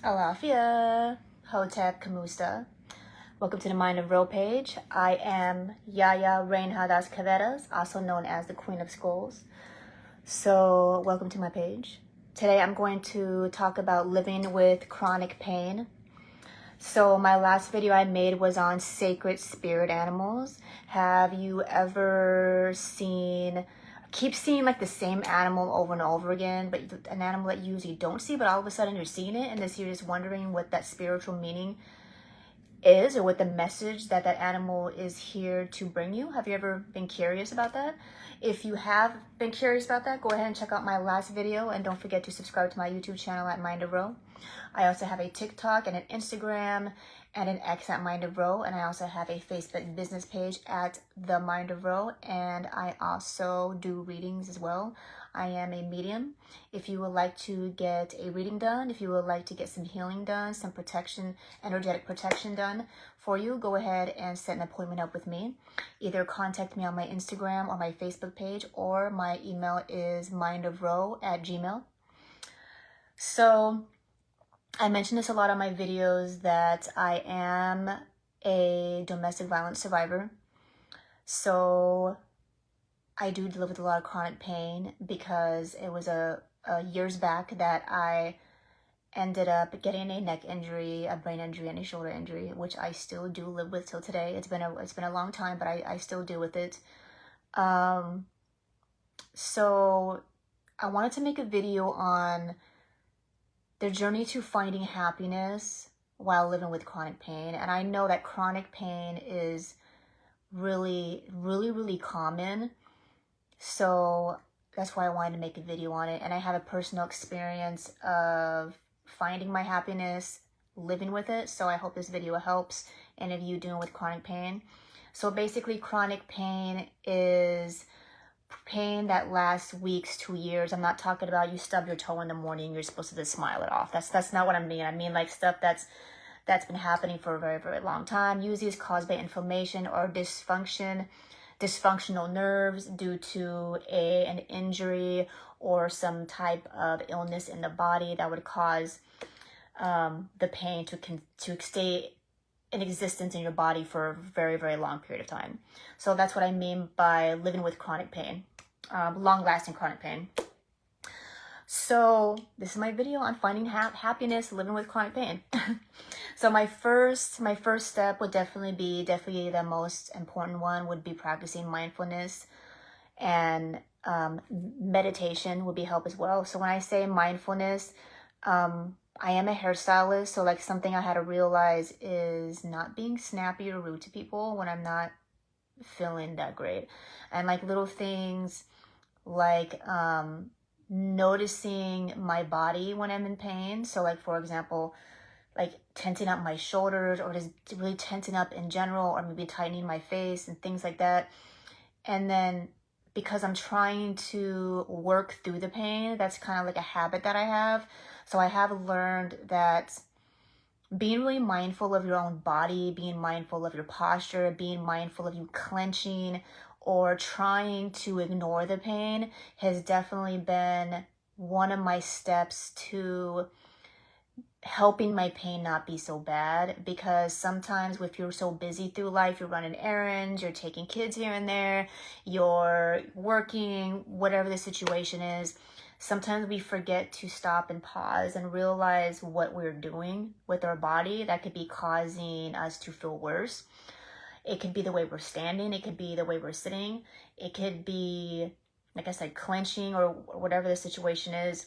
Alafia, Hotep Kamusta. Welcome to the Mind of Ro page. I am Yaya Reinhadas Caveras, also known as the Queen of Skulls. So, welcome to my page. Today I'm going to talk about living with chronic pain. So, my last video I made was on sacred spirit animals. Have you ever keep seeing like the same animal over and over again, but an animal that you usually don't see, but all of a sudden you're seeing it, and this you're just wondering what that spiritual meaning is, or what the message that animal is here to bring you? Have you ever been curious about that? If you have been curious about that, go ahead and check out my last video, and don't forget to subscribe to my YouTube channel at Mind of Ro. I also have a TikTok and an Instagram and an X at Mind of Ro, and I also have a Facebook business page at The Mind of Ro, and I also do readings as well. I am a medium. If you would like to get a reading done, if you would like to get some healing done, some protection, energetic protection done for you, go ahead and set an appointment up with me. Either contact me on my Instagram or my Facebook page, or my email is mindofro@gmail.com. So, I mentioned this a lot on my videos that I am a domestic violence survivor. So I do live with a lot of chronic pain because it was a years back that I ended up getting a neck injury, a brain injury, and a shoulder injury, which I still do live with till today. It's been a long time, but I still deal with it. So I wanted to make a video on the journey to finding happiness while living with chronic pain. And I know that chronic pain is really, really, really common. So that's why I wanted to make a video on it. And I have a personal experience of finding my happiness, living with it. So I hope this video helps any of you dealing with chronic pain. So basically, chronic pain is pain that lasts weeks to years. I'm not talking about you stub your toe in the morning, you're supposed to just smile it off. That's not what I mean. I mean like stuff that's been happening for a very, very long time. Usually it's caused by inflammation or dysfunctional nerves due to an injury or some type of illness in the body that would cause the pain to stay in existence in your body for a very, very long period of time. So that's what I mean by living with chronic pain, long-lasting chronic pain. So this is my video on finding happiness living with chronic pain. So my first step would definitely the most important one would be practicing mindfulness, and meditation would be help as well. So when I say mindfulness, I am a hairstylist, so like something I had to realize is not being snappy or rude to people when I'm not feeling that great. And like little things like noticing my body when I'm in pain. So like, for example, like tensing up my shoulders, or just really tensing up in general, or maybe tightening my face and things like that. And then because I'm trying to work through the pain, that's kind of like a habit that I have. So I have learned that being really mindful of your own body, being mindful of your posture, being mindful of you clenching or trying to ignore the pain has definitely been one of my steps to helping my pain not be so bad. Because sometimes if you're so busy through life, you're running errands, you're taking kids here and there, you're working, whatever the situation is, sometimes we forget to stop and pause and realize what we're doing with our body that could be causing us to feel worse. It could be the way we're standing, it could be the way we're sitting, it could be, like I said, clenching or whatever the situation is.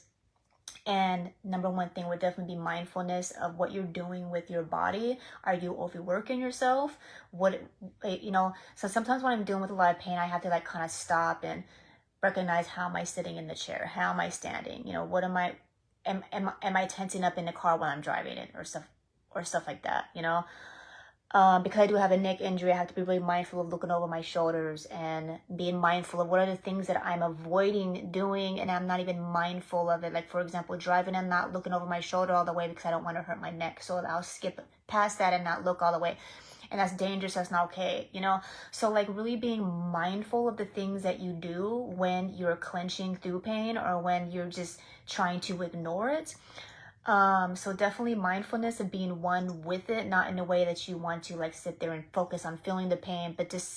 And number one thing would definitely be mindfulness of what you're doing with your body. Are you overworking yourself? So sometimes when I'm dealing with a lot of pain, I have to like kind of stop and recognize, how am I sitting in the chair? How am I standing? What am I tensing up in the car when I'm driving it, or stuff like that, because I do have a neck injury, I have to be really mindful of looking over my shoulders and being mindful of what are the things that I'm avoiding doing, and I'm not even mindful of it. Like, for example, driving, I'm not looking over my shoulder all the way because I don't want to hurt my neck. So I'll skip past that and not look all the way. And that's dangerous, that's not okay, So like really being mindful of the things that you do when you're clenching through pain, or when you're just trying to ignore it. So definitely mindfulness of being one with it, not in a way that you want to like sit there and focus on feeling the pain, but just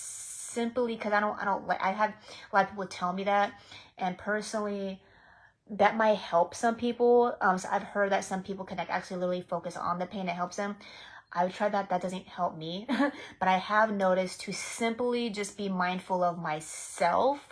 simply because I don't like, I have a lot of people tell me that, and personally, that might help some people. So I've heard that some people can like actually literally focus on the pain. It helps them. I've tried that. That doesn't help me. But I have noticed to simply just be mindful of myself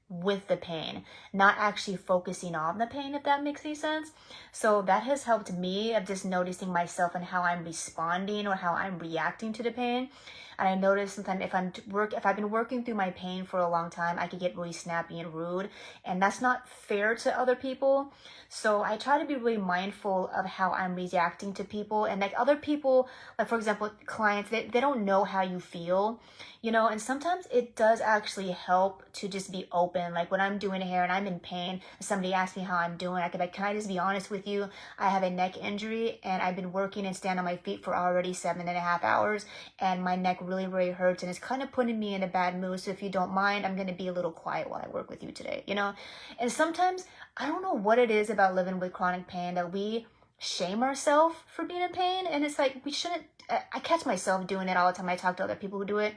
with the pain, not actually focusing on the pain, if that makes any sense. So that has helped me of just noticing myself and how I'm responding or how I'm reacting to the pain. And I notice sometimes if I've been working through my pain for a long time, I could get really snappy and rude, and that's not fair to other people. So I try to be really mindful of how I'm reacting to people, and like other people, like for example, clients, they don't know how you feel, you know, and sometimes it does actually help to just be open. Like when I'm doing hair and I'm in pain, somebody asks me how I'm doing, I could like, can I just be honest with you? I have a neck injury and I've been working and stand on my feet for already 7.5 hours, and my neck really hurts and it's kind of putting me in a bad mood. So if you don't mind, I'm going to be a little quiet while I work with you today, you know? And sometimes I don't know what it is about living with chronic pain that we shame ourselves for being in pain. And it's like, we shouldn't, I catch myself doing it all the time. I talk to other people who do it,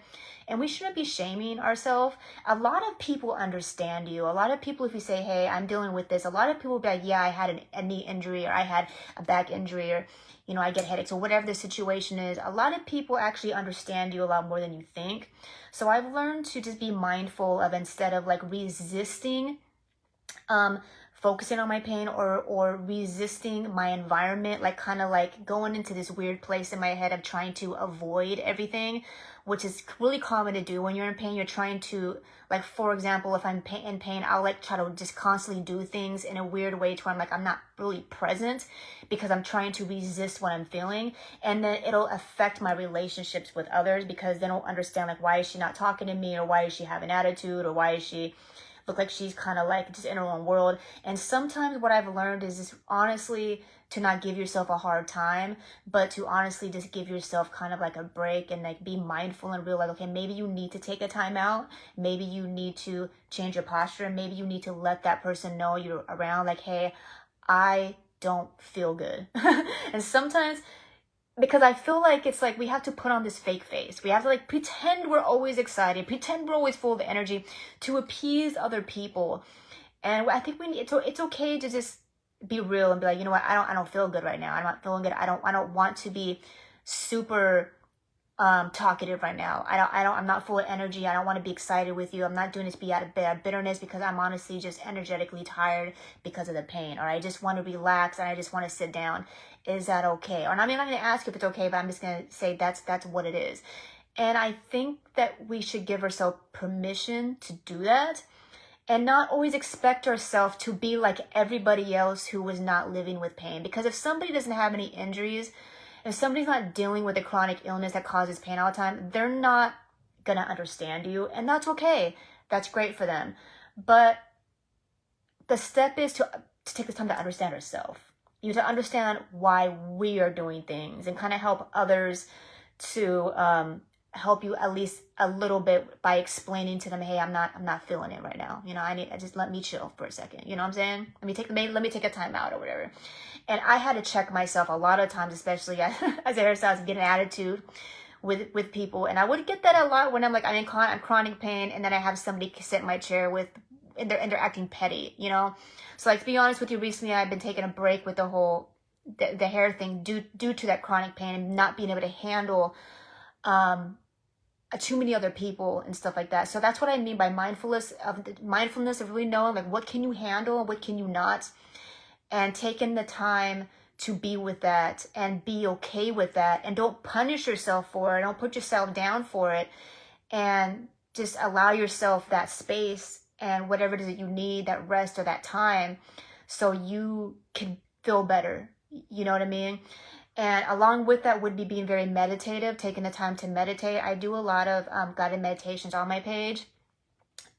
and we shouldn't be shaming ourselves. A lot of people understand you. A lot of people, if you say, hey, I'm dealing with this, a lot of people will be like, yeah, I had a knee injury, or I had a back injury, or, you know, I get headaches, or whatever the situation is. A lot of people actually understand you a lot more than you think. So I've learned to just be mindful of, instead of like resisting, focusing on my pain, or resisting my environment, like kind of like going into this weird place in my head of trying to avoid everything, which is really common to do when you're in pain. You're trying to, like, for example, if I'm in pain, I'll like try to just constantly do things in a weird way to where I'm like, I'm not really present because I'm trying to resist what I'm feeling. And then it'll affect my relationships with others because they don't understand, like, why is she not talking to me, or why is she having attitude, or why is she look like she's kind of like just in her own world. And sometimes what I've learned is just honestly to not give yourself a hard time, but to honestly just give yourself kind of like a break and like be mindful and realize, okay, maybe you need to take a time out. Maybe you need to change your posture, and maybe you need to let that person know you're around, like, hey, I don't feel good. And sometimes, because I feel like it's like we have to put on this fake face. We have to like pretend we're always excited, pretend we're always full of energy to appease other people. And I think it's okay to just be real and be like, you know what, I don't feel good right now. I'm not feeling good. I don't want to be super talkative right now. I'm not full of energy. I don't want to be excited with you. I'm not doing this to be out of bad bitterness, because I'm honestly just energetically tired because of the pain, or I just want to relax and I just want to sit down. Is that okay? Or I mean, I'm not going to ask if it's okay, but I'm just going to say that's what it is. And I think that we should give ourselves permission to do that, and not always expect ourselves to be like everybody else who was not living with pain. Because if somebody doesn't have any injuries, if somebody's not dealing with a chronic illness that causes pain all the time, they're not gonna understand you, and that's okay. That's great for them. But the step is to take the time to understand ourselves. You to understand why we are doing things, and kind of help others to help you at least a little bit by explaining to them, hey, I'm not feeling it right now. You know, I just let me chill for a second. You know what I'm saying? Let me take a time out or whatever. And I had to check myself a lot of times, especially as a hairstylist, get an attitude with people. And I would get that a lot when I'm like, I'm chronic pain, and then I have somebody sit in my chair and they're acting petty, you know? So like, to be honest with you, recently I've been taking a break with the whole, the hair thing due to that chronic pain and not being able to handle too many other people and stuff like that. So that's what I mean by mindfulness of really knowing, like, what can you handle and what can you not, and taking the time to be with that and be okay with that, and don't punish yourself for it. Don't put yourself down for it, and just allow yourself that space and whatever it is that you need, that rest or that time, so you can feel better. You know what I mean? And along with that would be being very meditative, taking the time to meditate. I do a lot of guided meditations on my page.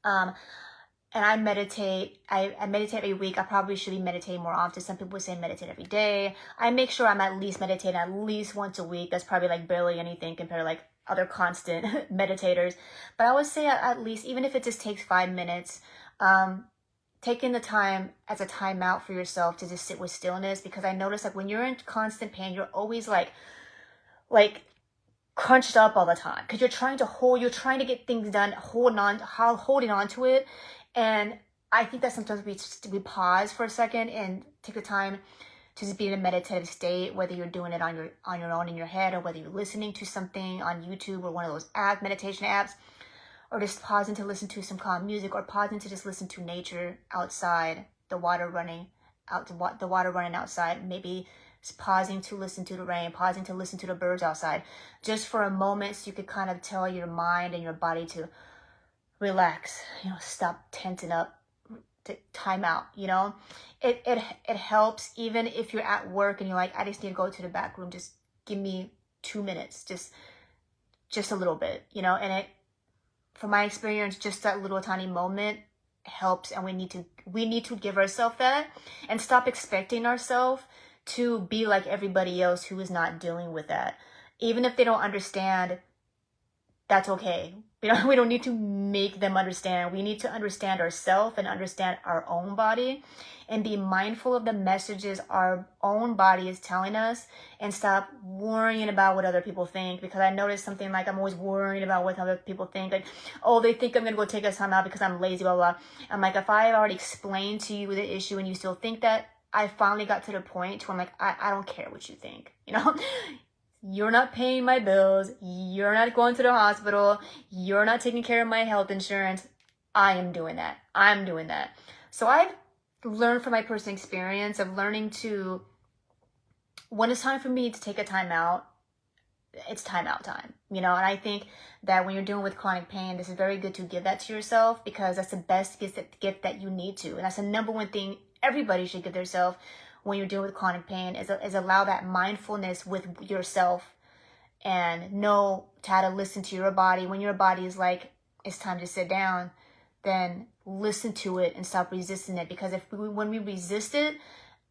And I meditate. I meditate every week. I probably should be meditating more often. Some people say meditate every day. I make sure I'm at least meditating at least once a week. That's probably like barely anything compared to like other constant meditators. But I would say at least, even if it just takes 5 minutes, taking the time as a timeout for yourself to just sit with stillness, because I notice like when you're in constant pain, you're always like crunched up all the time because you're trying to get things done, holding on to it. And I think that sometimes we pause for a second and take the time to just be in a meditative state, whether you're doing it on your own in your head, or whether you're listening to something on YouTube or one of those meditation apps, or just pausing to listen to some calm music, or pausing to just listen to nature outside, the water running outside, maybe just pausing to listen to the rain, pausing to listen to the birds outside, just for a moment, so you could kind of tell your mind and your body to relax, stop tensing up, to time out. It helps. Even if you're at work and you're like, I just need to go to the back room, just give me 2 minutes, just a little bit, and from my experience, just that little tiny moment helps. And we need to give ourselves that, and stop expecting ourselves to be like everybody else who is not dealing with that. Even if they don't understand, that's okay. We don't need to make them understand. We need to understand ourselves and understand our own body, and be mindful of the messages our own body is telling us, and stop worrying about what other people think. Because I noticed something like, I'm always worrying about what other people think. Like, oh, they think I'm going to go take a time out because I'm lazy, blah, blah. I'm like, if I already explained to you the issue and you still think that, I finally got to the point where I'm like, I don't care what you think, You're not paying my bills. You're not going to the hospital. You're not taking care of my health insurance. I am doing that. I'm doing that. So I've learned from my personal experience of learning to, when it's time for me to take a time out, it's time out time, and I think that when you're dealing with chronic pain, this is very good to give that to yourself, because that's the best gift that you need to. And that's the number one thing everybody should give themselves when you're dealing with chronic pain, is allow that mindfulness with yourself, and know how to listen to your body. When your body is like, it's time to sit down, then listen to it and stop resisting it. Because when we resist it,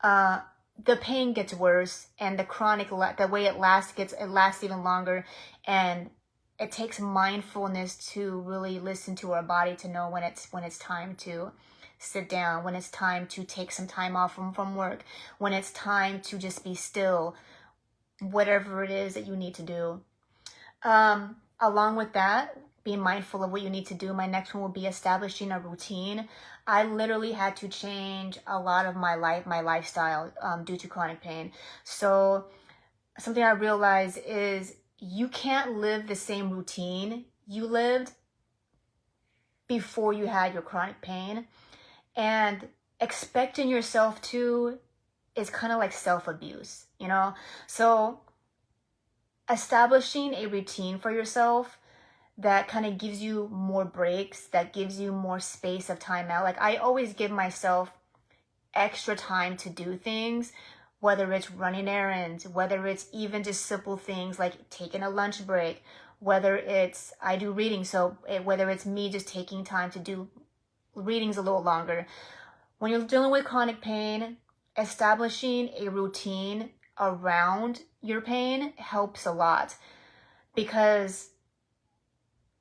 the pain gets worse, and the way it lasts even longer. And it takes mindfulness to really listen to our body, to know when it's time to sit down, when it's time to take some time off from work, when it's time to just be still, whatever it is that you need to do. Along with that, being mindful of what you need to do, my next one will be establishing a routine. I literally had to change a lot of my lifestyle due to chronic pain. So something I realized is, you can't live the same routine you lived before you had your chronic pain. And expecting yourself to is kind of like self-abuse, So establishing a routine for yourself that kind of gives you more breaks, that gives you more space of time out. Like, I always give myself extra time to do things, whether it's running errands, whether it's even just simple things like taking a lunch break, whether it's, I do reading, so whether it's me just taking time to do readings a little longer. When you're dealing with chronic pain, establishing a routine around your pain helps a lot, because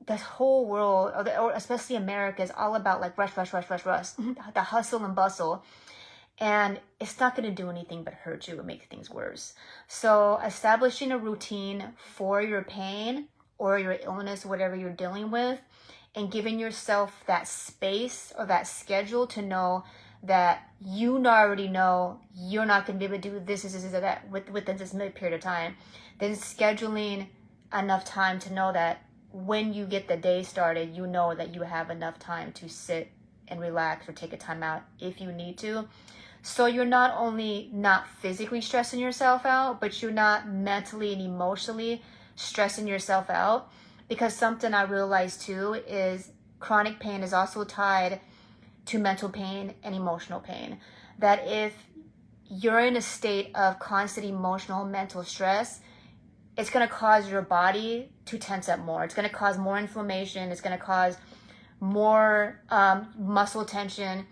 this whole world, or especially America, is all about like rush, the hustle and bustle. And it's not going to do anything but hurt you and make things worse. So establishing a routine for your pain or your illness, whatever you're dealing with, and giving yourself that space or that schedule to know that you already know you're not going to be able to do this or that within this period of time. Then scheduling enough time to know that when you get the day started, you know that you have enough time to sit and relax or take a time out if you need to. So you're not only not physically stressing yourself out, but you're not mentally and emotionally stressing yourself out. Because something I realized too is chronic pain is also tied to mental pain and emotional pain. That if you're in a state of constant emotional, mental stress, it's going to cause your body to tense up more. It's going to cause more inflammation. It's going to cause more muscle tension.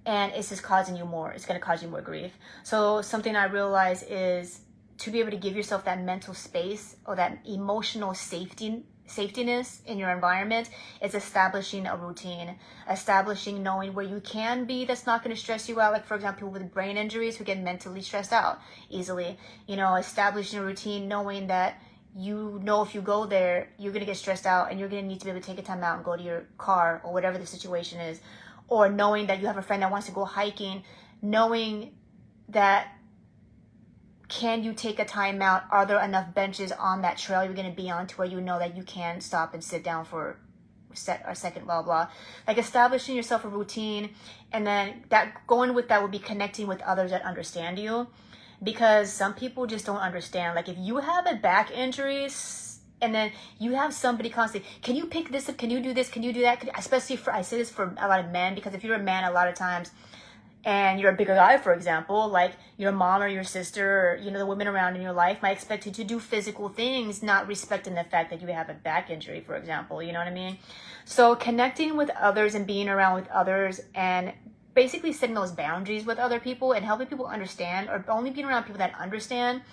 And it's just causing you more. It's going to cause you more grief. So something I realized is to be able to give yourself that mental space or that emotional safety safetiness in your environment. It's establishing a routine, establishing knowing where you can be that's not going to stress you out. Like, for example, people with brain injuries who get mentally stressed out easily, you know, establishing a routine, knowing that you know if you go there, you're going to get stressed out and you're going to need to be able to take a time out and go to your car or whatever the situation is. Or knowing that you have a friend that wants to go hiking, knowing that can you take a time out? Are there enough benches on that trail you're going to be on to where you know that you can stop and sit down for a second, blah, blah. Like establishing yourself a routine, and then that going with that will be connecting with others that understand you, because some people just don't understand. Like if you have a back injury and then you have somebody constantly, can you pick this up? Can you do this? Can you do that? Especially for, I say this for a lot of men, because if you're a man, a lot of times, and you're a bigger guy, for example, like your mom or your sister, or, you know, the women around in your life might expect you to do physical things, not respecting the fact that you have a back injury, for example, you know what I mean? So connecting with others and being around with others and basically setting those boundaries with other people and helping people understand, or only being around people that understand.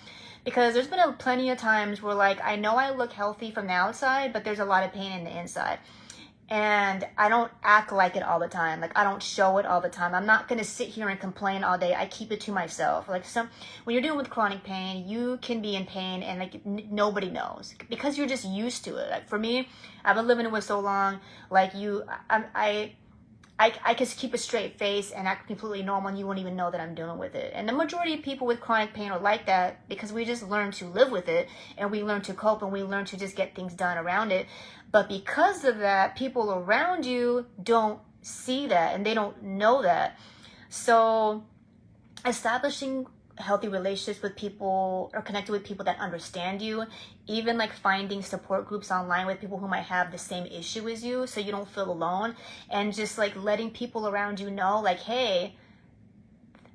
Because there's been plenty of times where, like, I know I look healthy from the outside, but there's a lot of pain in the inside. And I don't act like it all the time. Like, I don't show it all the time. I'm not going to sit here and complain all day. I keep it to myself. Like, when you're dealing with chronic pain, you can be in pain and, like, nobody knows. Because you're just used to it. Like, for me, I've been living with so long. Like, I can keep a straight face and act completely normal, and you won't even know that I'm dealing with it. And the majority of people with chronic pain are like that because we just learn to live with it, and we learn to cope, and we learn to just get things done around it. But because of that, people around you don't see that, and they don't know that. So establishing healthy relationships with people, or connected with people that understand you, even like finding support groups online with people who might have the same issue as you, so you don't feel alone, and just like letting people around you know, like, hey,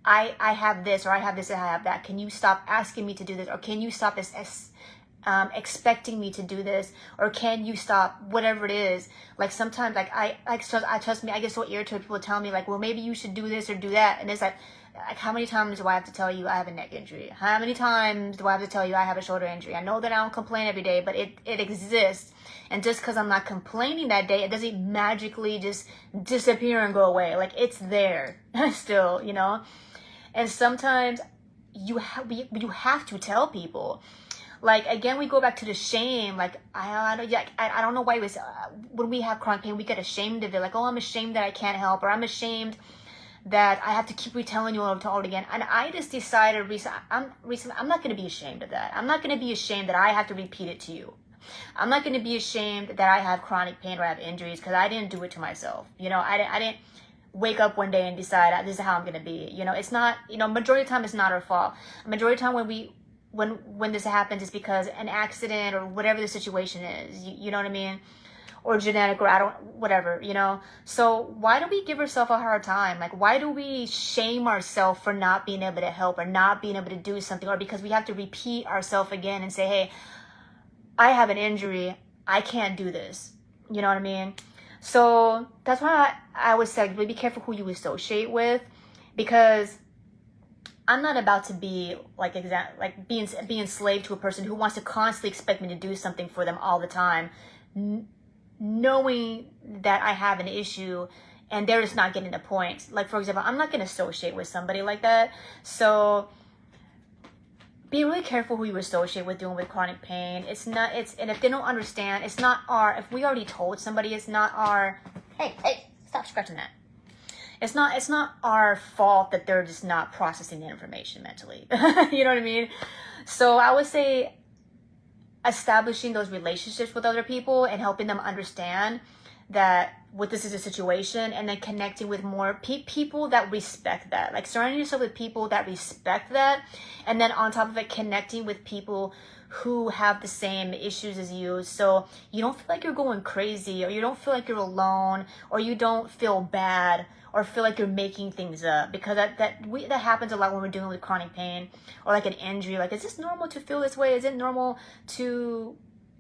I have this, or I have this, and I have that. Can you stop asking me to do this? Or can you stop expecting me to do this? Or can you stop whatever it is? Like sometimes, like I trust me, I get so irritated. People tell me like, well, maybe you should do this or do that, and it's like how many times do I have to tell you I have a neck injury? How many times do I have to tell you I have a shoulder injury? I know that I don't complain every day, but it exists. And just because I'm not complaining that day, it doesn't magically just disappear and go away. Like, it's there still, you know? And sometimes you have to tell people. Like, again, we go back to the shame. Like, I don't know why when we have chronic pain, we get ashamed of it. Like, oh, I'm ashamed that I can't help, or I'm ashamed that I have to keep retelling you all over again. And I just decided recently, I'm not going to be ashamed of that. I'm not going to be ashamed that I have to repeat it to you. I'm not going to be ashamed that I have chronic pain or I have injuries, because I didn't do it to myself. You know, I didn't wake up one day and decide this is how I'm going to be. You know, it's not, you know, majority of the time it's not our fault. Majority of the time when this happens, it's because an accident or whatever the situation is. You know what I mean? Or genetic, or whatever, you know? So why do we give ourselves a hard time? Like, why do we shame ourselves for not being able to help, or not being able to do something, or because we have to repeat ourselves again and say, hey, I have an injury, I can't do this. You know what I mean? So that's why I would say, be careful who you associate with, because I'm not about to be being enslaved to a person who wants to constantly expect me to do something for them all the time, knowing that I have an issue and they're just not getting the point. Like, for example, I'm not going to associate with somebody like that. So be really careful who you associate with dealing with chronic pain. And if they don't understand, if we already told somebody, it's not our, hey, stop scratching that. It's not our fault that they're just not processing the information mentally. You know what I mean? So I would say establishing those relationships with other people and helping them understand that this is a situation, and then connecting with more people that respect that. Like, surrounding yourself with people that respect that, and then on top of it, connecting with people who have the same issues as you, so you don't feel like you're going crazy, or you don't feel like you're alone, or you don't feel bad, or feel like you're making things up. Because that happens a lot when we're dealing with chronic pain or like an injury. Like, is this normal to feel this way? Is it normal to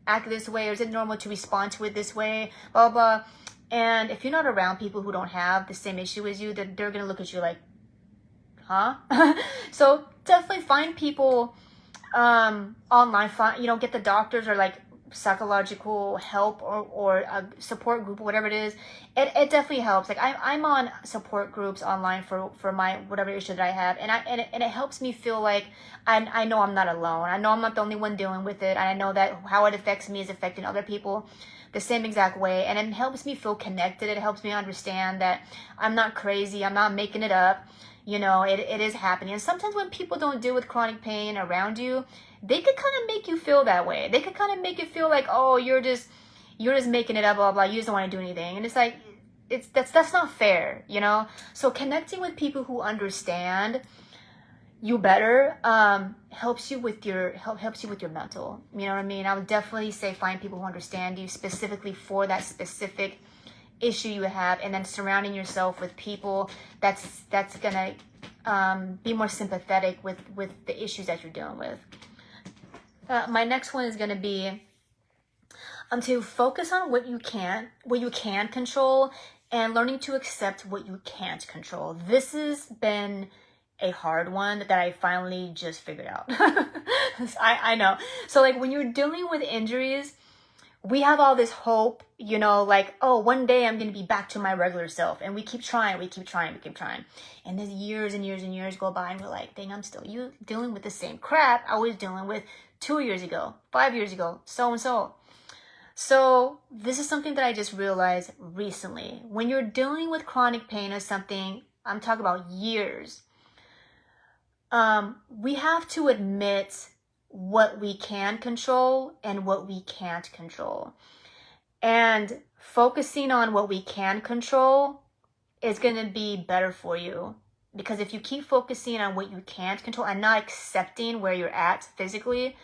act this way? Or is it normal to respond to it this way? Blah, blah. And if you're not around people who don't have the same issue as you, then they're going to look at you like, huh? So definitely find people online, get the doctors, or like psychological help or a support group or whatever it is, it definitely helps. Like I'm on support groups online for my whatever issue that I have, and it helps me feel like I know I'm not alone. I know I'm not the only one dealing with it, and I know that how it affects me is affecting other people the same exact way, and it helps me feel connected. It helps me understand that I'm not crazy, I'm not making it up. You know, it is happening. And sometimes when people don't deal with chronic pain around you, they could kind of make you feel that way. They could kind of make you feel like, oh, you're just making it up, blah blah. You just don't want to do anything, and it's like, that's not fair, you know. So connecting with people who understand you better helps you with your mental. You know what I mean? I would definitely say find people who understand you specifically for that specific issue you have, and then surrounding yourself with people that's gonna be more sympathetic with the issues that you're dealing with. My next one is gonna be to focus on what you can control, and learning to accept what you can't control. This has been a hard one that I finally just figured out. I know. So like when you're dealing with injuries, we have all this hope, you know, like, oh, one day I'm going to be back to my regular self. And we keep trying. And then years and years and years go by, and we're like, dang, I'm still dealing with the same crap I was dealing with 2 years ago, 5 years ago, so and so. So this is something that I just realized recently. When you're dealing with chronic pain or something, I'm talking about years, we have to admit what we can control and what we can't control. And focusing on what we can control is going to be better for you. Because if you keep focusing on what you can't control and not accepting where you're at physically,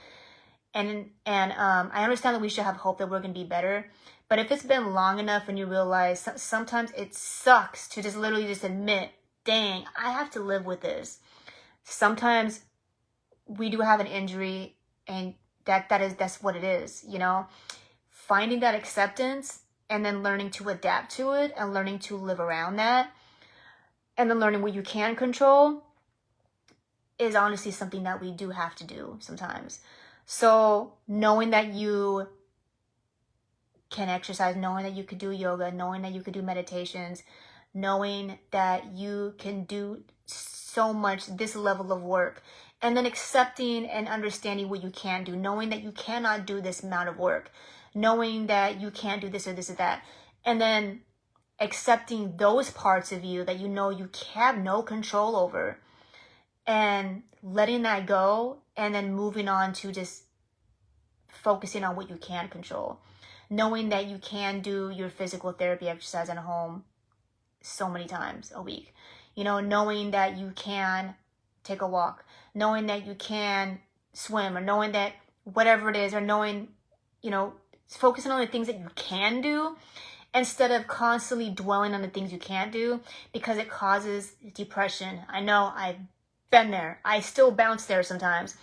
and I understand that we should have hope that we're going to be better. But if it's been long enough and you realize sometimes it sucks to just literally just admit, dang, I have to live with this. Sometimes we do have an injury, and that's what it is, you know. Finding that acceptance and then learning to adapt to it and learning to live around that, and then learning what you can control is honestly something that we do have to do sometimes. So knowing that you can exercise, knowing that you could do yoga, knowing that you could do meditations, knowing that you can do so much, this level of work, and then accepting and understanding what you can do, knowing that you cannot do this amount of work, knowing that you can't do this or this or that, and then accepting those parts of you that you know you have no control over, and letting that go, and then moving on to just focusing on what you can control, knowing that you can do your physical therapy exercise at home so many times a week, you know, knowing that you can take a walk, knowing that you can swim, or knowing that whatever it is, or knowing, you know, focusing on the things that you can do instead of constantly dwelling on the things you can't do, because it causes depression. I know, I've been there. I still bounce there sometimes.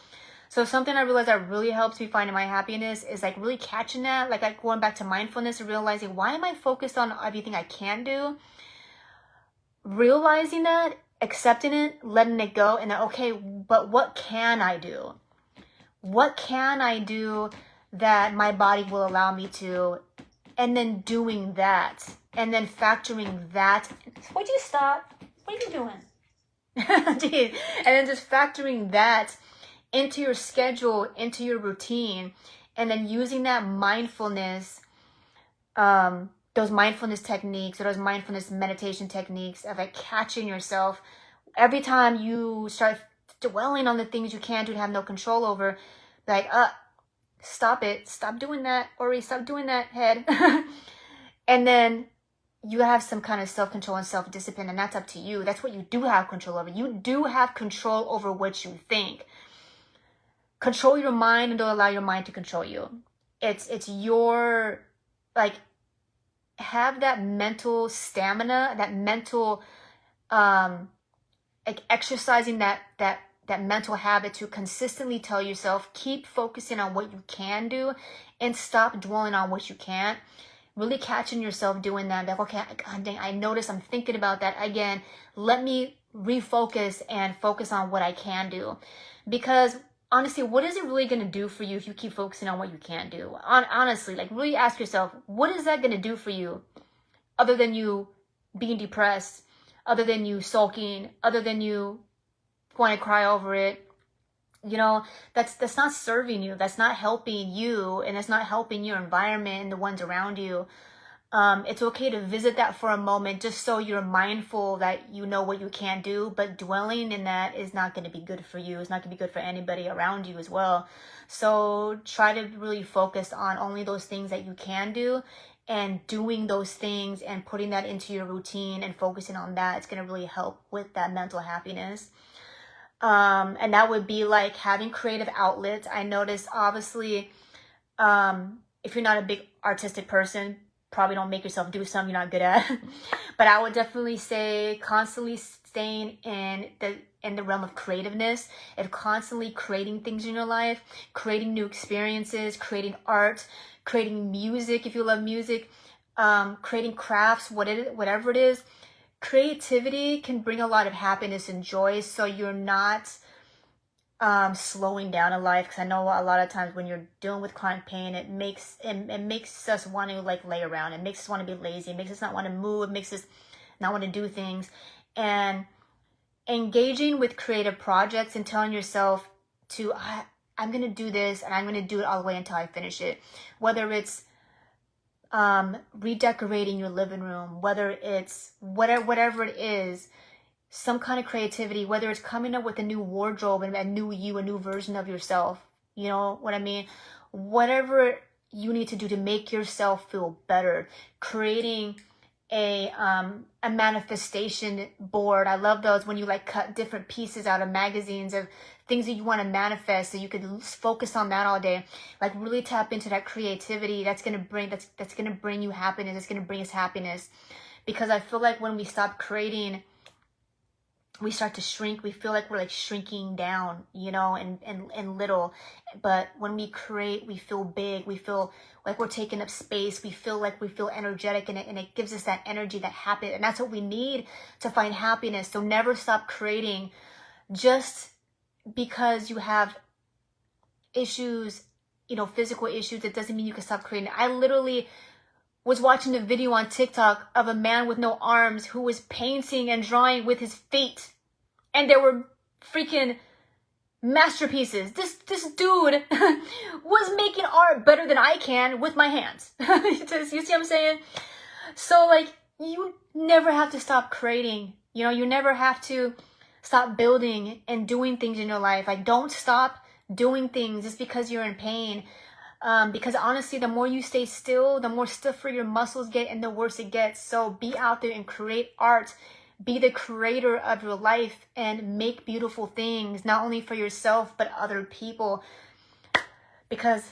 So something I realized that really helps me finding my happiness is like really catching that, like going back to mindfulness and realizing, why am I focused on everything I can do? Realizing that, accepting it, letting it go, and then, okay, but what can I do? What can I do that my body will allow me to? And then doing that, and then factoring that. Would you stop? What are you doing? Jeez. And then just factoring that into your schedule, into your routine, and then using that mindfulness, those mindfulness techniques, or those mindfulness meditation techniques of like catching yourself every time you start dwelling on the things you can't do and have no control over, like, stop it, stop doing that, Ori, stop doing that, head. And then you have some kind of self-control and self-discipline, and that's up to you. That's what you do have control over. You do have control over what you think. Control your mind, and don't allow your mind to control you. It's your, like, have that mental stamina, that mental, like exercising that mental habit to consistently tell yourself, keep focusing on what you can do and stop dwelling on what you can't. Really catching yourself doing that. Like, okay, God dang, I notice I'm thinking about that again. Let me refocus and focus on what I can do. Because honestly, what is it really going to do for you if you keep focusing on what you can't do? Honestly, like really ask yourself, what is that going to do for you other than you being depressed, other than you sulking, other than you want to cry over it? You know, that's not serving you. That's not helping you, and it's not helping your environment and the ones around you. It's okay to visit that for a moment just so you're mindful that you know what you can't do, but dwelling in that is not going to be good for you. It's not going to be good for anybody around you as well. So try to really focus on only those things that you can do, and doing those things and putting that into your routine and focusing on that. It's going to really help with that mental happiness. And that would be like having creative outlets. I noticed, obviously, if you're not a big artistic person, probably don't make yourself do something you're not good at. But I would definitely say constantly staying in the realm of creativeness and constantly creating things in your life, creating new experiences, creating art, creating music if you love music, creating crafts, whatever it is. Creativity can bring a lot of happiness and joy, so you're not slowing down in life. Because I know a lot of times when you're dealing with chronic pain, it makes us want to like lay around. It makes us want to be lazy. It makes us not want to move. It makes us not want to do things. And engaging with creative projects and telling yourself to I'm gonna do this, and I'm gonna do it all the way until I finish it. Whether it's redecorating your living room, whether it's whatever it is, some kind of creativity, whether it's coming up with a new wardrobe and a new version of yourself, you know what I mean? Whatever you need to do to make yourself feel better, creating a manifestation board. I love those when you like cut different pieces out of magazines of things that you want to manifest, so you could focus on that all day. Like really tap into that creativity that's gonna bring you happiness. That's gonna bring us happiness. Because I feel like when we stop creating, we start to shrink. We feel like we're like shrinking down, you know, and little. But when we create, we feel big. We feel like we're taking up space. We feel energetic, and it gives us that energy, that happiness. And that's what we need to find happiness. So never stop creating. Just because you have issues, you know, physical issues, it doesn't mean you can stop creating. I literally was watching a video on TikTok of a man with no arms who was painting and drawing with his feet, and there were freaking masterpieces. This dude was making art better than I can with my hands. You see what I'm saying? So like, you never have to stop creating. You know, you never have to stop building and doing things in your life. Like, don't stop doing things just because you're in pain. Because honestly, the more you stay still, the more stiffer your muscles get and the worse it gets. So be out there and create art. Be the creator of your life and make beautiful things, not only for yourself, but other people. Because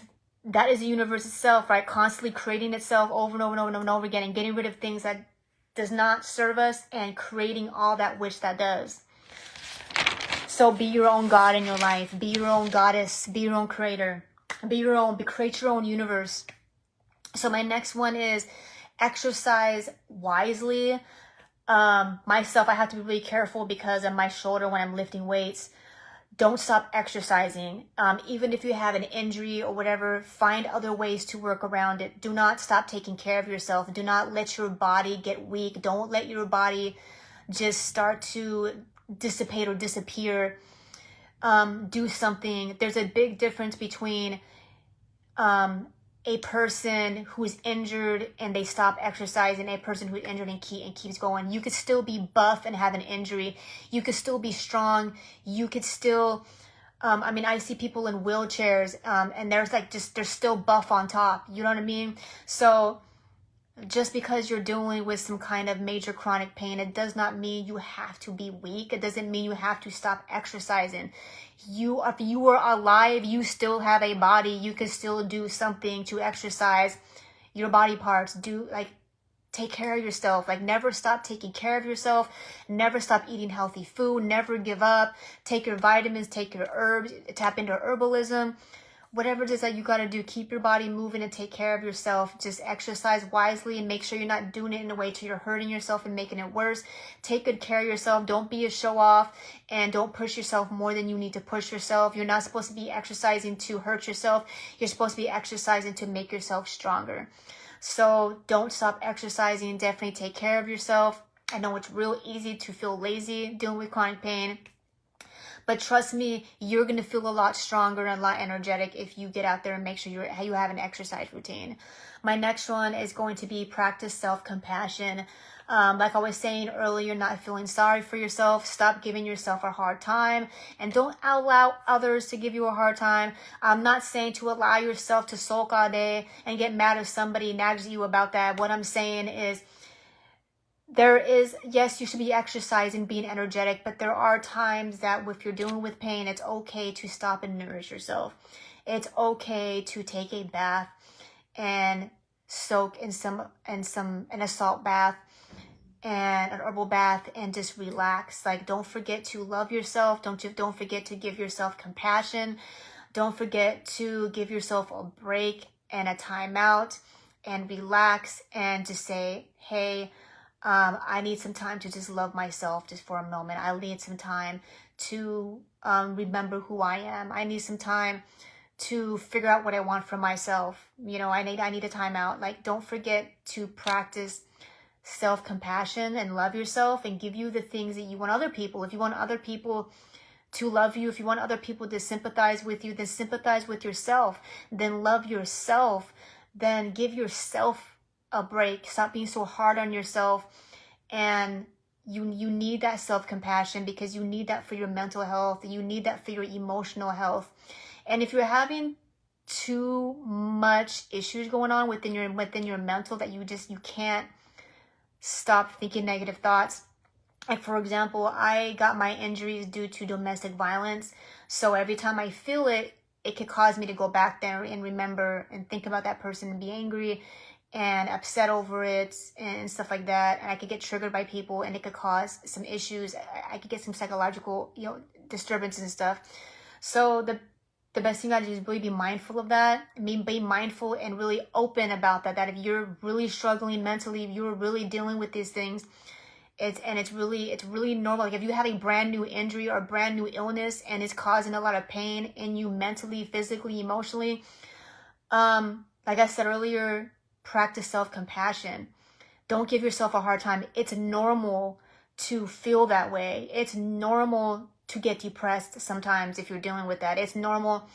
that is the universe itself, right? Constantly creating itself over and over and over and over again, and getting rid of things that does not serve us and creating all that which that does. So be your own God in your life. Be your own goddess. Be your own creator. Be your own. Create your own universe. So my next one is exercise wisely. Myself, I have to be really careful because of my shoulder when I'm lifting weights. Don't stop exercising. Even if you have an injury or whatever, find other ways to work around it. Do not stop taking care of yourself. Do not let your body get weak. Don't let your body just start to dissipate or disappear. Do something. There's a big difference between a person who's injured and they stop exercising, a person who's injured and keeps going. You could still be buff and have an injury. You could still be strong. You could still, I mean, I see people in wheelchairs, and they're still buff on top. You know what I mean? So just because you're dealing with some kind of major chronic pain, it does not mean you have to be weak. It doesn't mean you have to stop exercising. If you are alive, you still have a body. You can still do something to exercise your body parts. Take care of yourself. Like, never stop taking care of yourself. Never stop eating healthy food. Never give up. Take your vitamins, take your herbs, tap into herbalism. whatever it is that you got to do, keep your body moving and take care of yourself. Just exercise wisely and make sure you're not doing it in a way to you're hurting yourself and making it worse. Take good care of yourself. Don't be a show off, and don't push yourself more than you need to push yourself. You're not supposed to be exercising to hurt yourself. You're supposed to be exercising to make yourself stronger. So don't stop exercising. Definitely take care of yourself. I know it's real easy to feel lazy dealing with chronic pain, but trust me, you're going to feel a lot stronger and a lot energetic if you get out there and make sure you have an exercise routine. My next one is going to be practice self-compassion. Like I was saying earlier, not feeling sorry for yourself. Stop giving yourself a hard time, and don't allow others to give you a hard time. I'm not saying to allow yourself to sulk all day and get mad if somebody nags you about that. What I'm saying is, yes, you should be exercising, being energetic, but there are times that if you're dealing with pain, it's okay to stop and nourish yourself. It's okay to take a bath and soak in a salt bath and an herbal bath and just relax. Like, don't forget to love yourself. Don't forget to give yourself compassion. Don't forget to give yourself a break and a timeout and relax and just say, hey, I need some time to just love myself just for a moment. I need some time to remember who I am. I need some time to figure out what I want for myself. You know, I need a timeout. Like, don't forget to practice self-compassion and love yourself and give you the things that you want other people. If you want other people to love you, if you want other people to sympathize with you, then sympathize with yourself. Then love yourself. Then give yourself a break. Stop being so hard on yourself. And you need that self-compassion, because you need that for your mental health. You need that for your emotional health. And if you're having too much issues going on within your mental, that you can't stop thinking negative thoughts. Like, for example, I got my injuries due to domestic violence. So every time I feel it, it could cause me to go back there and remember and think about that person and be angry and upset over it and stuff like that. And I could get triggered by people, and it could cause some issues. I could get some psychological, disturbances and stuff. So the best thing you gotta do is really be mindful of that. Be mindful and really open about that. That if you're really struggling mentally, if you're really dealing with these things, it's really normal. Like, if you have a brand new injury or a brand new illness and it's causing a lot of pain in you mentally, physically, emotionally, like I said earlier, practice self-compassion. Don't give yourself a hard time. It's normal to feel that way. It's normal to get depressed sometimes if you're dealing with that. It's normal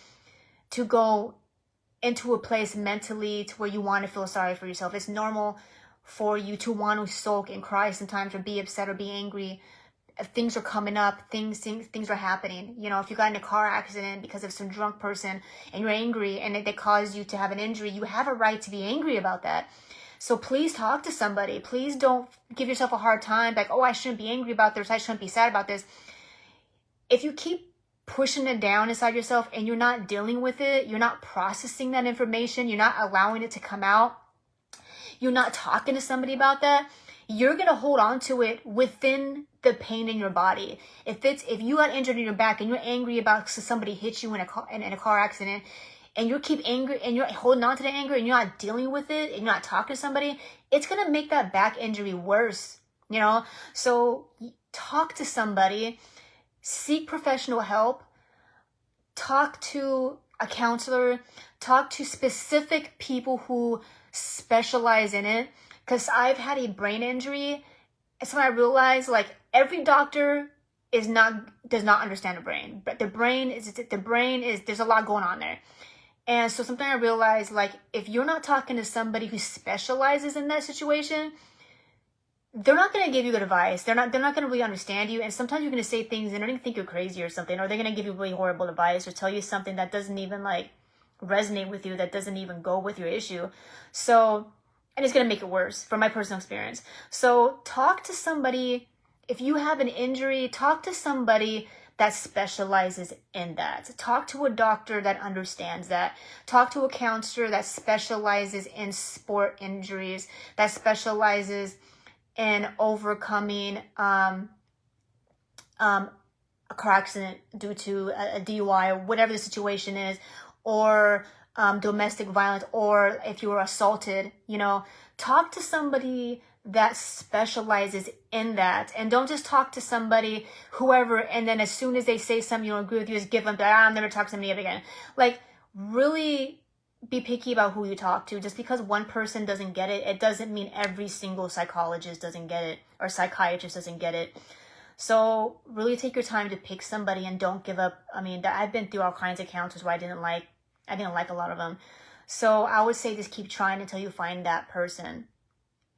to go into a place mentally to where you want to feel sorry for yourself. It's normal for you to want to sulk and cry sometimes, or be upset or be angry. If things are coming up, things are happening. If you got in a car accident because of some drunk person and you're angry and they caused you to have an injury, you have a right to be angry about that. So please talk to somebody. Please don't give yourself a hard time, like, oh, I shouldn't be angry about this, I shouldn't be sad about this. If you keep pushing it down inside yourself and you're not dealing with it, you're not processing that information, you're not allowing it to come out, you're not talking to somebody about that, you're going to hold on to it within the pain in your body. If you got injured in your back and you're angry about somebody hit you in a car accident, and you keep angry and you're holding on to the anger and you're not dealing with it and you're not talking to somebody, it's going to make that back injury worse, So talk to somebody, seek professional help, talk to a counselor, talk to specific people who specialize in it. Because I've had a brain injury, and so I realized, like, every doctor does not understand the brain, but the brain is there's a lot going on there. And so something I realized, like, if you're not talking to somebody who specializes in that situation, they're not going to give you good advice. They're not going to really understand you. And sometimes you're going to say things and they're going to think you're crazy or something, or they're going to give you really horrible advice or tell you something that doesn't even resonate with you, that doesn't even go with your issue. So, and it's going to make it worse from my personal experience. So talk to somebody. If you have an injury, talk to somebody that specializes in that. Talk to a doctor that understands that. Talk to a counselor that specializes in sport injuries, that specializes in overcoming a car accident due to a DUI or whatever the situation is, or domestic violence, or if you were assaulted, you know, talk to somebody that specializes in that. And don't just talk to somebody, whoever, and then as soon as they say something you don't agree with, you just give them, I'll never talk to somebody ever again. Like, really be picky about who you talk to. Just because one person doesn't get it, it doesn't mean every single psychologist doesn't get it, or psychiatrist doesn't get it. So really take your time to pick somebody and don't give up. I mean, I've been through all kinds of counselors where I didn't like a lot of them. So I would say just keep trying until you find that person.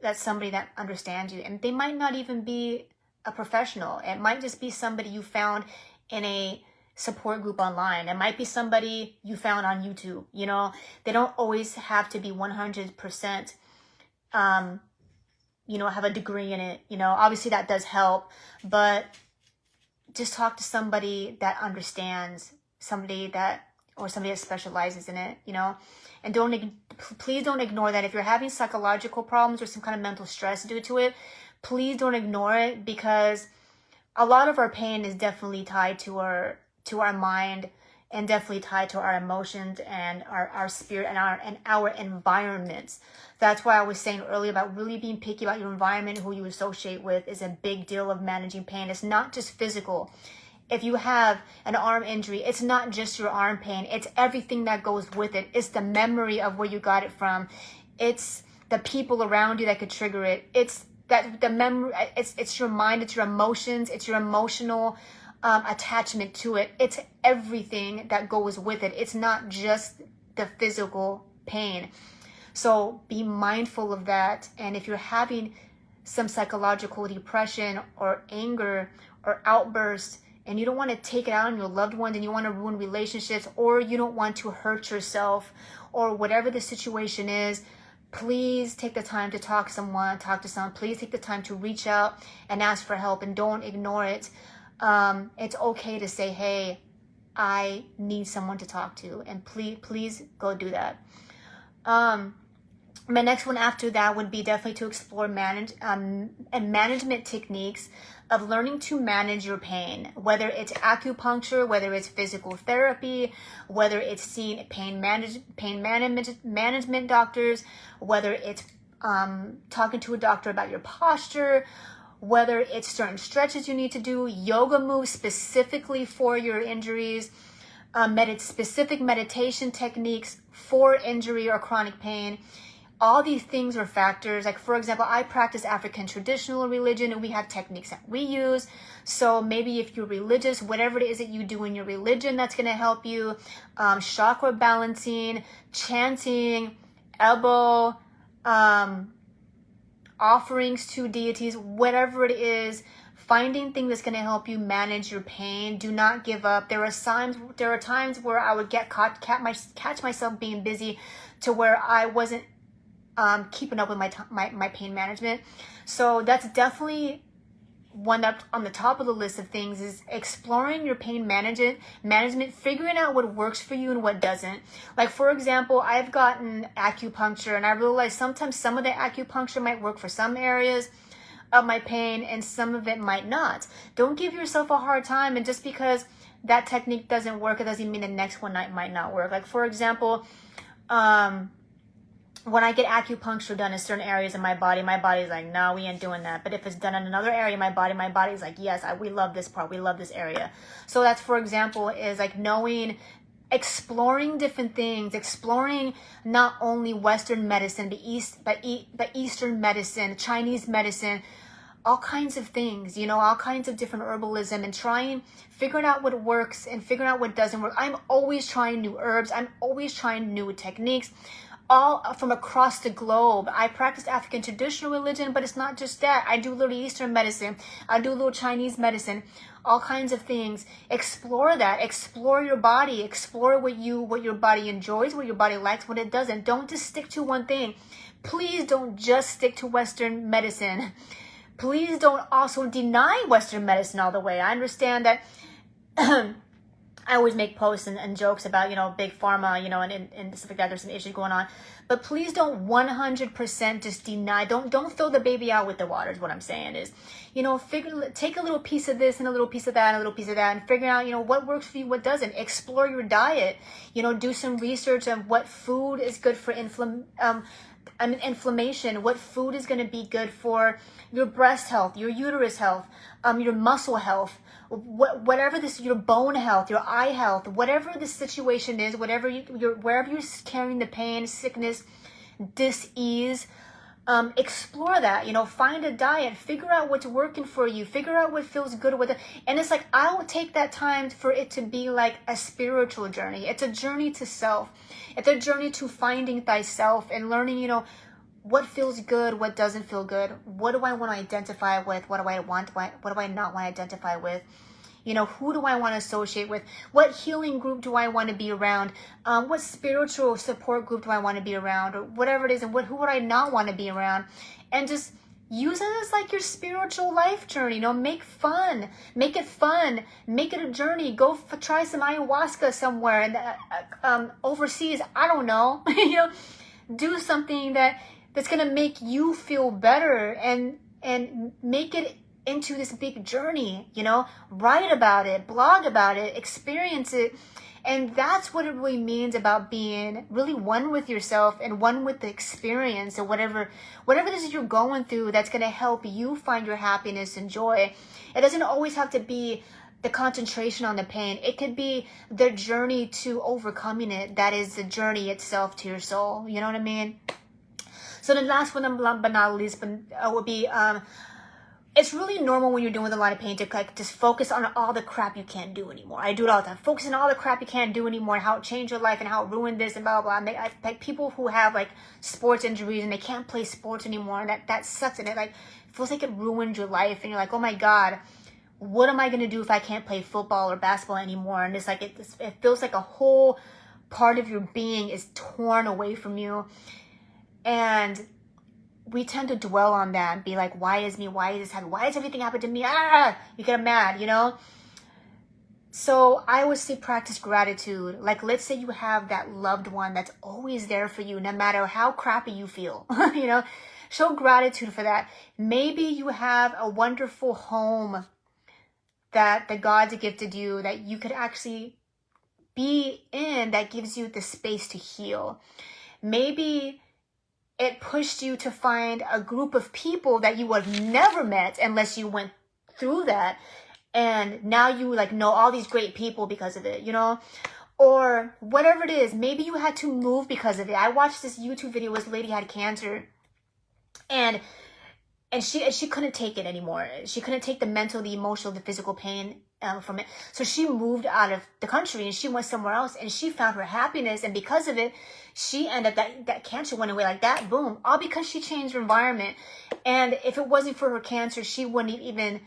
That's somebody that understands you. And they might not even be a professional. It might just be somebody you found in a support group online. It might be somebody you found on YouTube. You know, they don't always have to be 100%, you know, have a degree in it. You know, obviously that does help, but just talk to somebody that understands, somebody that specializes in it, you know. And please don't ignore that. If you're having psychological problems or some kind of mental stress due to it, please don't ignore it, because a lot of our pain is definitely tied to our mind, and definitely tied to our emotions and our spirit and our environments. That's why I was saying earlier about really being picky about your environment, who you associate with, is a big deal of managing pain. It's not just physical. If you have an arm injury, it's not just your arm pain. It's everything that goes with it. It's the memory of where you got it from. It's the people around you that could trigger it. It's that the memory. It's your mind. It's your emotions. It's your emotional attachment to it. It's everything that goes with it. It's not just the physical pain. So be mindful of that. And if you're having some psychological depression or anger or outbursts, and you don't want to take it out on your loved ones, and you want to ruin relationships, or you don't want to hurt yourself, or whatever the situation is, please take the time to talk to someone. Please take the time to reach out and ask for help, and don't ignore it. It's okay to say, hey, I need someone to talk to, and please go do that. My next one after that would be definitely to explore management techniques of learning to manage your pain, whether it's acupuncture, whether it's physical therapy, whether it's seeing pain management doctors, whether it's talking to a doctor about your posture, whether it's certain stretches you need to do, yoga moves specifically for your injuries, specific meditation techniques for injury or chronic pain. All these things are factors. Like, for example, I practice African traditional religion, and we have techniques that we use. So maybe if you're religious, whatever it is that you do in your religion, that's going to help you. Chakra balancing, chanting, elbow, offerings to deities, whatever it is, finding things that's going to help you manage your pain. Do not give up. There are times where I would catch myself being busy to where I wasn't keeping up with my pain management. So that's definitely one up on the top of the list of things, is exploring your pain management, figuring out what works for you and what doesn't. Like, for example, I've gotten acupuncture, and I realized sometimes some of the acupuncture might work for some areas of my pain, and some of it might not. Don't give yourself a hard time, and just because that technique doesn't work, it doesn't mean the next one might not work. Like, for example, when I get acupuncture done in certain areas of my body's like, no, we ain't doing that. But if it's done in another area of my body's like, yes, we love this part. We love this area. So that's, for example, is like exploring different things, exploring not only Western medicine, but Eastern medicine, Chinese medicine, all kinds of things, you know, all kinds of different herbalism, and figuring out what works and figuring out what doesn't work. I'm always trying new herbs. I'm always trying new techniques, all from across the globe. I practice African traditional religion, but it's not just that. I do a little Eastern medicine. I do a little Chinese medicine, all kinds of things. Explore that. Explore your body. Explore what your body enjoys, what your body likes, what it doesn't. Don't just stick to one thing. Please don't just stick to Western medicine. Please don't also deny Western medicine all the way. I understand that I always make posts and jokes about, you know, big pharma, you know, and stuff like that. There's some issues going on. But please don't 100% just deny. Don't throw the baby out with the water is what I'm saying is, you know, take a little piece of this and a little piece of that and a little piece of that and figure out, you know, what works for you, what doesn't. Explore your diet. You know, do some research on what food is good for inflammation, what food is going to be good for your breast health, your uterus health, your muscle health, whatever this, your bone health, your eye health, whatever the situation is, wherever you're carrying the pain, sickness, dis-ease, explore that, you know, find a diet, figure out what's working for you, figure out what feels good with it. And it's like, I will take that time for it to be like a spiritual journey. It's a journey to self. It's a journey to finding thyself and learning, you know, what feels good, what doesn't feel good. What do I want to identify with? What do I want? What do I not want to identify with? You know, who do I want to associate with? What healing group do I want to be around? What spiritual support group do I want to be around? Or whatever it is, and who would I not want to be around? And just use it as like your spiritual life journey. You know, make it fun, make it a journey. Go try some ayahuasca somewhere and overseas. I don't know. You know, do something that's gonna make you feel better and make it into this big journey, you know, write about it, blog about it, experience it. And that's what it really means about being really one with yourself and one with the experience or whatever this is you're going through that's going to help you find your happiness and joy. It doesn't always have to be the concentration on the pain. It could be the journey to overcoming it. That is the journey itself to your soul. You know what I mean? So the last one, but not least, would be, it's really normal when you're doing a lot of pain to like just focus on all the crap you can't do anymore. I do it all the time. Focus on all the crap you can't do anymore and how it changed your life and how it ruined this and blah, blah, blah. And like people who have like sports injuries and they can't play sports anymore, and that sucks. And it like feels like it ruined your life. And you're like, oh my God, what am I going to do if I can't play football or basketball anymore? And it's like, it feels like a whole part of your being is torn away from you. And we tend to dwell on that and be like, why is me? Why is this happening? Why has everything happened to me? You get mad, you know? So I always say practice gratitude. Like, let's say you have that loved one that's always there for you, no matter how crappy you feel, you know? Show gratitude for that. Maybe you have a wonderful home that the gods gifted you that you could actually be in that gives you the space to heal. Maybe it pushed you to find a group of people that you would have never met unless you went through that. And now you like know all these great people because of it, you know? Or whatever it is, maybe you had to move because of it. I watched this YouTube video where this lady had cancer and she couldn't take it anymore. She couldn't take the mental, the emotional, the physical pain from it. So she moved out of the country and she went somewhere else and she found her happiness. And because of it, she ended up, that cancer went away like that, boom, all because she changed her environment. And if it wasn't for her cancer, she wouldn't even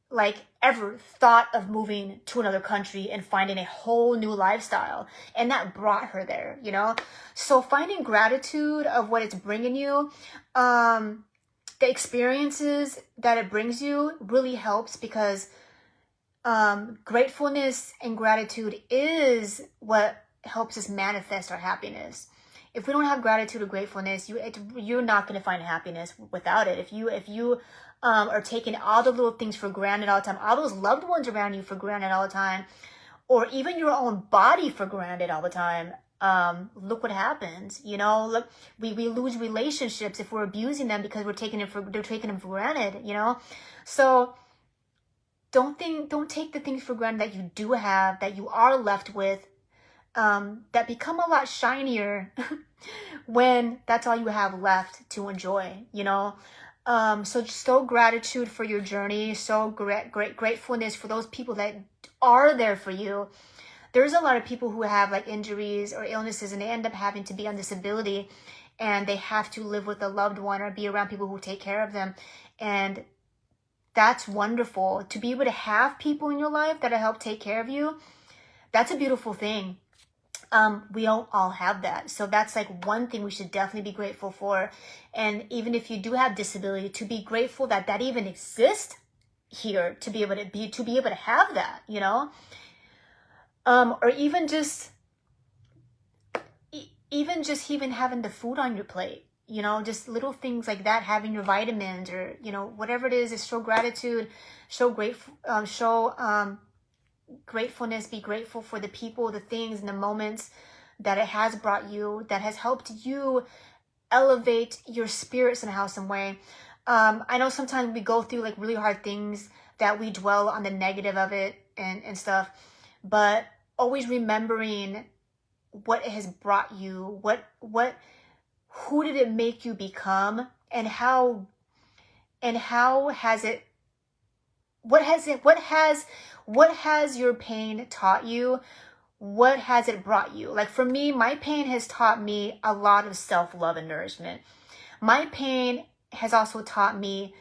like ever thought of moving to another country and finding a whole new lifestyle. And that brought her there, you know? So finding gratitude of what it's bringing you, the experiences that it brings you really helps because gratefulness and gratitude is what helps us manifest our happiness. If we don't have gratitude or gratefulness, you're not going to find happiness without it. If you are taking all the little things for granted all the time, all those loved ones around you for granted all the time, or even your own body for granted all the time, look what happens. You know, look, we lose relationships if we're abusing them because they're taking them for granted, you know? So don't take the things for granted that you do have, that you are left with, that become a lot shinier when that's all you have left to enjoy, you know? So just show gratitude for your journey, so great gratefulness for those people that are there for you. There's a lot of people who have like injuries or illnesses and they end up having to be on disability and they have to live with a loved one or be around people who take care of them. And that's wonderful. To be able to have people in your life that help take care of you, that's a beautiful thing. We don't all have that. So that's like one thing we should definitely be grateful for. And even if you do have disability, to be grateful that that even exists here, to be able to have that, you know? Or even having the food on your plate, you know, just little things like that, having your vitamins, or, you know, whatever it is show gratitude, show gratefulness, be grateful for the people, the things, and the moments that it has brought you, that has helped you elevate your spirit somehow, some way. I know sometimes we go through like really hard things that we dwell on the negative of it and stuff, but always remembering what it has brought you, who did it make you become, and how has it, what has your pain taught you? What has it brought you? Like for me, my pain has taught me a lot of self-love and nourishment. My pain has also taught me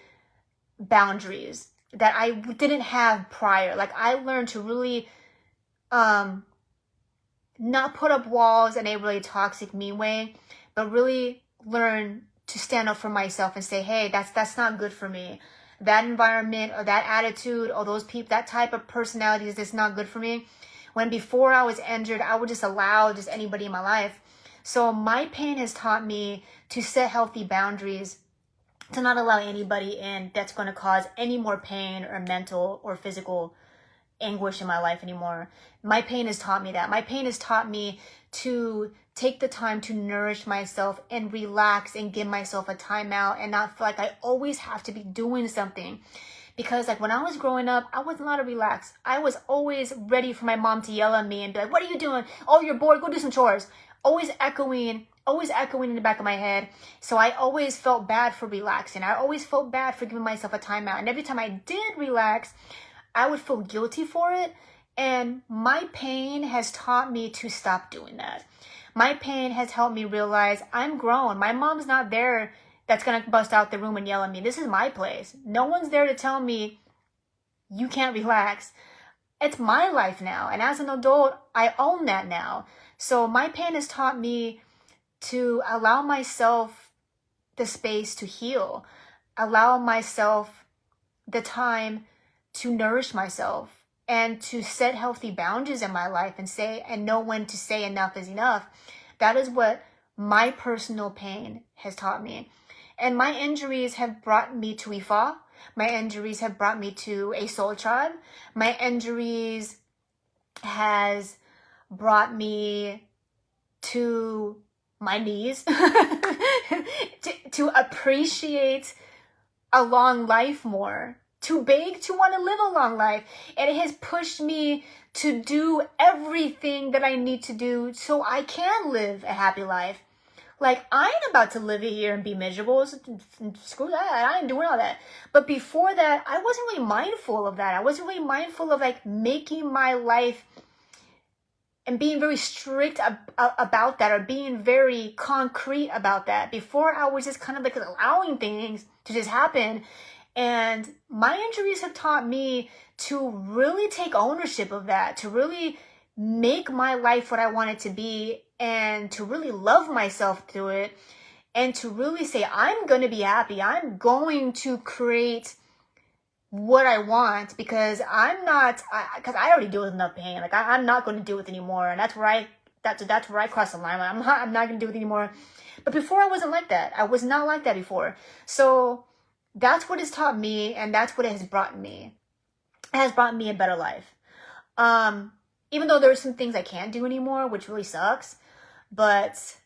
boundaries that I didn't have prior. Like I learned to really not put up walls in a really toxic, mean way, but really learn to stand up for myself and say, hey, that's not good for me. That environment or that attitude or those people, that type of personality is just not good for me. When before I was injured, I would just allow just anybody in my life. So my pain has taught me to set healthy boundaries, to not allow anybody in that's going to cause any more pain or mental or physical anguish in my life anymore. My pain has taught me that. My pain has taught me to take the time to nourish myself and relax and give myself a timeout and not feel like I always have to be doing something. Because like when I was growing up, I wasn't allowed to relax. I was always ready for my mom to yell at me and be like, what are you doing? Oh, you're bored, go do some chores. Always echoing in the back of my head. So I always felt bad for relaxing. I always felt bad for giving myself a timeout. And every time I did relax, I would feel guilty for it. And my pain has taught me to stop doing that. My pain has helped me realize I'm grown. My mom's not there that's going to bust out the room and yell at me. This is my place. No one's there to tell me you can't relax. It's my life now. And as an adult, I own that now. So my pain has taught me to allow myself the space to heal, allow myself the time to nourish myself and to set healthy boundaries in my life and know when to say enough is enough. That is what my personal pain has taught me. And my injuries have brought me to Ifa. My injuries have brought me to a soul tribe. My injuries has brought me to my knees to appreciate a long life more, to beg to want to live a long life. And it has pushed me to do everything that I need to do so I can live a happy life. Like, I ain't about to live it here and be miserable. Screw that. I ain't doing all that. But before that, I wasn't really mindful of that. I wasn't really mindful of like making my life and being very strict about that, or being very concrete about that. Before, I was just kind of like allowing things to just happen. And my injuries have taught me to really take ownership of that, to really make my life what I want it to be, and to really love myself through it, and to really say, I'm going to be happy. I'm going to create what I want, because I already deal with enough pain. Like I'm not going to deal with it anymore. And that's where I cross the line. I'm not going to do it anymore. But before, I wasn't like that. I was not like that before. So that's what it's taught me, and that's what it has brought me. It has brought me a better life. Even though there are some things I can't do anymore, which really sucks, but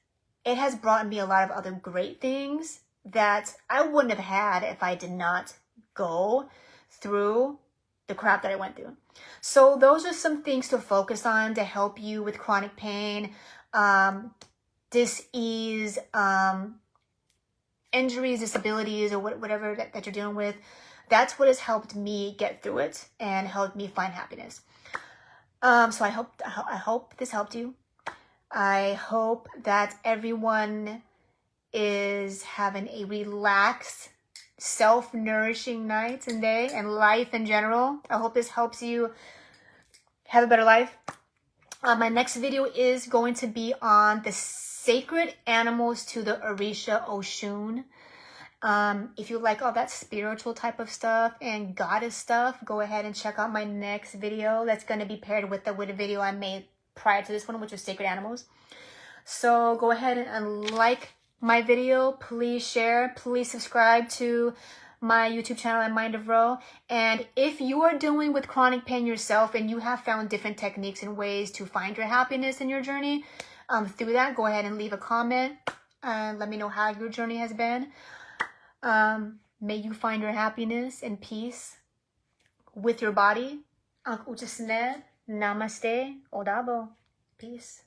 it has brought me a lot of other great things that I wouldn't have had if I did not go through the crap that I went through. So those are some things to focus on to help you with chronic pain, dis-ease, injuries, disabilities, or whatever that you're dealing with. That's what has helped me get through it and helped me find happiness. So I hope this helped you. I hope that everyone is having a relaxed, self-nourishing night and day, and life in general. I hope this helps you have a better life. My next video is going to be on the sacred animals to the Orisha Oshun. If you like all that spiritual type of stuff and goddess stuff, go ahead and check out my next video. That's going to be paired with the video I made prior to this one, which was sacred animals. So go ahead and like my video. Please share. Please subscribe to my YouTube channel at Mind of Ro. And if you are dealing with chronic pain yourself and you have found different techniques and ways to find your happiness in your journey, through that, go ahead and leave a comment. Let me know how your journey has been. May you find your happiness and peace with your body. Namaste. Odabo. Peace.